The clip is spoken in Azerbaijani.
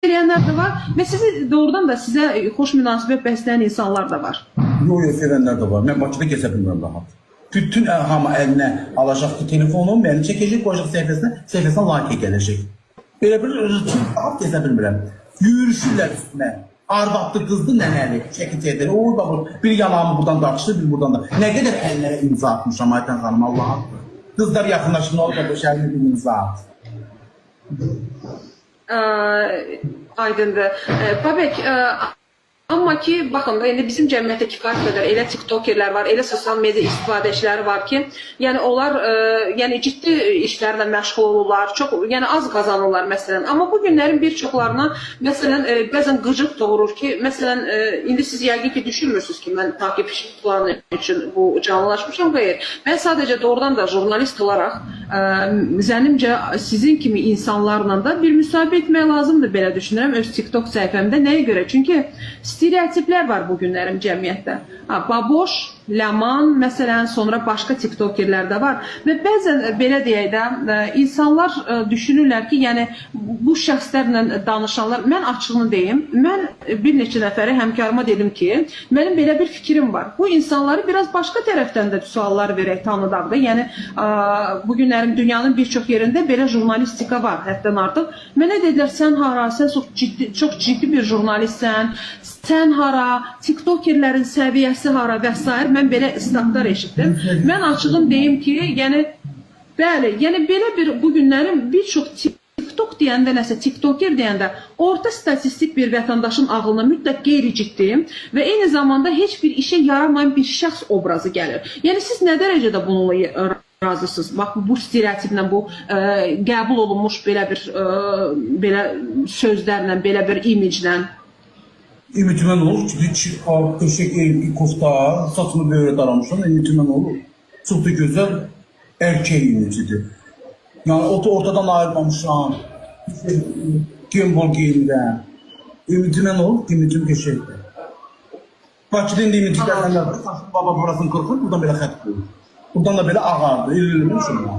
edenler de var ve sizi doğrudan da size hoş münasebet besleyen insanlar da var. Yok yok, sevənlər də var. Mən Bakıda gəzə bilmirəm rahat. Bütün hamı əlinə alacaq ki, telefonu, məni çəkəcək, qoyacaq səhifəsinə like gələcək. Belə bir rahat gəzə bilmirəm. Yürüşürlər üstünə. Arvadlı, qızdı, nənəli, çəkic edir. Oy, bax, bir yanağımı buradan dartışır, bir buradan da. Nə qədər əllərə imza atmışam Ayten xanım, Allah'ım. Qızlar yaxınlaşın, orada bu şəhərin bir imza at. Aydındır. Babək, amma ki, baxın da, indi bizim cəmiyyətdə kifayət qədər elə tiktokerlər var, elə sosial media istifadəçiləri var ki, yəni onlar yəni ciddi işlərlə məşğul olurlar, çox, yəni az qazanırlar məsələn. Amma bu günlərin bir çoxlarına məsələn bəzən qıcıq doğurur ki, məsələn indi siz yəqin ki düşünmürsünüz ki, mən takipçi planı üçün bu canlılaşmışam, xeyr. Mən sadəcə doğrudan da jurnalist olaraq zənnimcə sizin kimi insanlarla da bir müsahibə etmək lazımdır, belə düşünürəm öz TikTok səhifəmdə. Nəyə görə? Çünki stereotiplər var bu günlərin cəmiyyətdə. Baboş, Ləman, məsələn, sonra başqa tiktokerlər də var. Və bəzən, belə deyək də, insanlar düşünürlər ki, yəni, bu şəxslərlə danışanlar, mən açığını deyim, mən bir neçə nəfəri həmkarıma dedim ki, mənim belə bir fikrim var. Bu insanları biraz başqa tərəfdən də suallar verək, tanıdaq da. Yəni, bu günlərin dünyanın bir çox yerində belə jurnalistika var, həddən artıq. Mənə dedilər, sən hara, sən çox ciddi bir jurnalistsən, sən hara, tiktokerlərin səviyyəsi hara və s. Mən belə istatlar eşitdim. Mən açığım deyim ki, yəni, bəli, yəni belə bir bu günlərin bir çox TikTok deyəndə, nəsə TikToker deyəndə orta statistik bir vətəndaşın ağlına mütləq qeyri-ciddi və eyni zamanda heç bir işə yaramayan bir şəxs obrazı gəlir. Yəni siz nə dərəcədə bununla razısınız? Bax, bu stereotiplə, bu qəbul olunmuş belə bir sözlərlə, belə bir imiclə. Ümitmen olur ki, köşek kofta, saçını böyle daramışlar, ümitmen olur. Çok da güzel erkek ümitidir. Yani ortadan ayrılmamışam, gimbal giyimden. Ümitmen olur, ümitim köşekte. Bakıda indi ümitiklerden var, baba burasını kırpır, buradan böyle xət koyur. Buradan da böyle ağardı, ililmiş onlar.